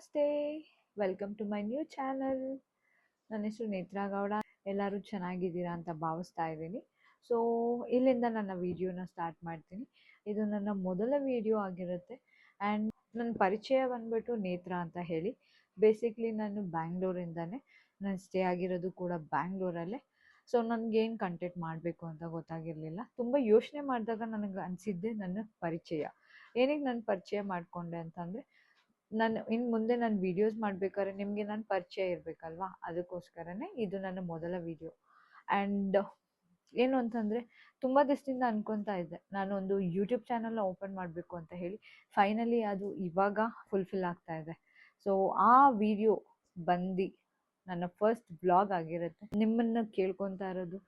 ನಮಸ್ತೆ, welcome to my new channel. ನನ್ನ ಹೆಸರು ನೇತ್ರಾ ಗೌಡ. ಎಲ್ಲರೂ ಚೆನ್ನಾಗಿದ್ದೀರಾ ಅಂತ ಭಾವಿಸ್ತಾ ಇದ್ದೀನಿ. ಸೊ ಇಲ್ಲಿಂದ ನನ್ನ ವಿಡಿಯೋನ ಸ್ಟಾರ್ಟ್ ಮಾಡ್ತೀನಿ. ಇದು ನನ್ನ ಮೊದಲ ವಿಡಿಯೋ ಆಗಿರುತ್ತೆ. ಆ್ಯಂಡ್ ನನ್ನ ಪರಿಚಯ ಬಂದ್ಬಿಟ್ಟು ನೇತ್ರಾ ಅಂತ ಹೇಳಿ. ಬೇಸಿಕ್ಲಿ ನಾನು ಬ್ಯಾಂಗ್ಳೂರಿಂದನೇ, ನಾನು ಸ್ಟೇ ಆಗಿರೋದು ಕೂಡ ಬ್ಯಾಂಗ್ಳೂರಲ್ಲೇ. ಸೊ ನನಗೇನು ಕಂಟೆಂಟ್ ಮಾಡಬೇಕು ಅಂತ ಗೊತ್ತಾಗಿರಲಿಲ್ಲ. ತುಂಬ ಯೋಚನೆ ಮಾಡಿದಾಗ ನನಗೆ ಅನಿಸಿದ್ದೆ ನನ್ನ ಪರಿಚಯ. ಏನಕ್ಕೆ ನಾನು ಪರಿಚಯ ಮಾಡಿಕೊಂಡೆ ಅಂತಂದರೆ, ನಾನು ಇನ್ನು ಮುಂದೆ ನಾನು ವೀಡಿಯೋಸ್ ಮಾಡಬೇಕಾದ್ರೆ ನಿಮಗೆ ನನ್ನ ಪರಿಚಯ ಇರಬೇಕಲ್ವಾ, ಅದಕ್ಕೋಸ್ಕರನೇ ಇದು ನನ್ನ ಮೊದಲ ವಿಡಿಯೋ. ಆ್ಯಂಡ್ ಏನು ಅಂತಂದರೆ, ತುಂಬ ದಿವಸದಿಂದ ಅನ್ಕೊತಾ ಇದ್ದೆ ನಾನು ಒಂದು ಯೂಟ್ಯೂಬ್ ಚಾನಲ್ನ ಓಪನ್ ಮಾಡಬೇಕು ಅಂತ ಹೇಳಿ. ಫೈನಲಿ ಅದು ಇವಾಗ ಫುಲ್ಫಿಲ್ ಆಗ್ತಾ ಇದೆ. ಸೊ ಆ ವಿಡಿಯೋ ಬಂದು ನನ್ನ ಫಸ್ಟ್ ವ್ಲಾಗ್ ಆಗಿರುತ್ತೆ. ನಿಮ್ಮನ್ನು ಕೇಳ್ಕೊತಾ ಇರೋದು,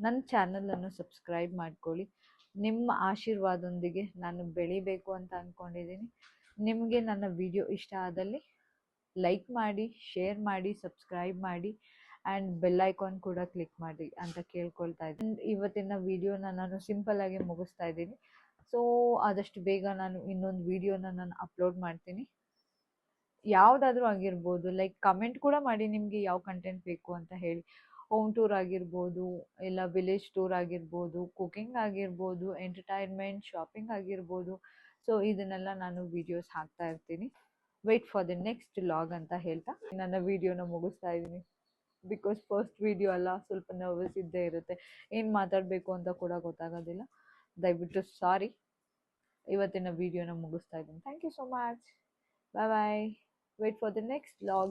ನನ್ನ ಚಾನಲನ್ನು ಸಬ್ಸ್ಕ್ರೈಬ್ ಮಾಡ್ಕೊಳ್ಳಿ. ನಿಮ್ಮ ಆಶೀರ್ವಾದದೊಂದಿಗೆ ನಾನು ಬೆಳಿಬೇಕು ಅಂತ ಅಂದ್ಕೊಂಡಿದ್ದೀನಿ. ನಿಮಗೆ ನನ್ನ ವಿಡಿಯೋ ಇಷ್ಟ ಆದಲ್ಲಿ ಲೈಕ್ ಮಾಡಿ, ಶೇರ್ ಮಾಡಿ, ಸಬ್ಸ್ಕ್ರೈಬ್ ಮಾಡಿ ಆ್ಯಂಡ್ ಬೆಲ್ ಐಕಾನ್ ಕೂಡ ಕ್ಲಿಕ್ ಮಾಡಿ ಅಂತ ಕೇಳ್ಕೊಳ್ತಾ ಇದ್ದೀನಿ. ಇವತ್ತಿನ ವಿಡಿಯೋನ ನಾನು ಸಿಂಪಲ್ಲಾಗಿ ಮುಗಿಸ್ತಾ ಇದ್ದೀನಿ. ಸೊ ಆದಷ್ಟು ಬೇಗ ನಾನು ಇನ್ನೊಂದು ವಿಡಿಯೋನ ನಾನು ಅಪ್ಲೋಡ್ ಮಾಡ್ತೀನಿ. ಯಾವುದಾದ್ರೂ ಆಗಿರ್ಬೋದು, ಲೈಕ್ ಕಮೆಂಟ್ ಕೂಡ ಮಾಡಿ ನಿಮಗೆ ಯಾವ ಕಂಟೆಂಟ್ ಬೇಕು ಅಂತ ಹೇಳಿ. ಹೋಮ್ ಟೂರ್ ಆಗಿರ್ಬೋದು, ಇಲ್ಲ ವಿಲೇಜ್ ಟೂರ್ ಆಗಿರ್ಬೋದು, ಕುಕಿಂಗ್ ಆಗಿರ್ಬೋದು, ಎಂಟರ್ಟೈನ್ಮೆಂಟ್, ಶಾಪಿಂಗ್ ಆಗಿರ್ಬೋದು. ಸೊ ಇದನ್ನೆಲ್ಲ ನಾನು ವೀಡಿಯೋಸ್ ಹಾಕ್ತಾ ಇರ್ತೀನಿ. Wait for the next vlog ಅಂತ ಹೇಳ್ತಾ ನನ್ನ ವಿಡಿಯೋನ ಮುಗಿಸ್ತಾ ಇದ್ದೀನಿ. ಬಿಕಾಸ್ ಫಸ್ಟ್ ವಿಡಿಯೋ ಅಲ್ಲ, ಸ್ವಲ್ಪ ನರ್ವಸ್ ಇದ್ದೇ ಇರುತ್ತೆ. ಏನು ಮಾತಾಡಬೇಕು ಅಂತ ಕೂಡ ಗೊತ್ತಾಗೋದಿಲ್ಲ. ದಯವಿಟ್ಟು ಸಾರಿ. ಇವತ್ತಿನ ವಿಡಿಯೋನ ಮುಗಿಸ್ತಾ ಇದ್ದೀನಿ. Thank you so much. Bye bye. Wait for the next vlog.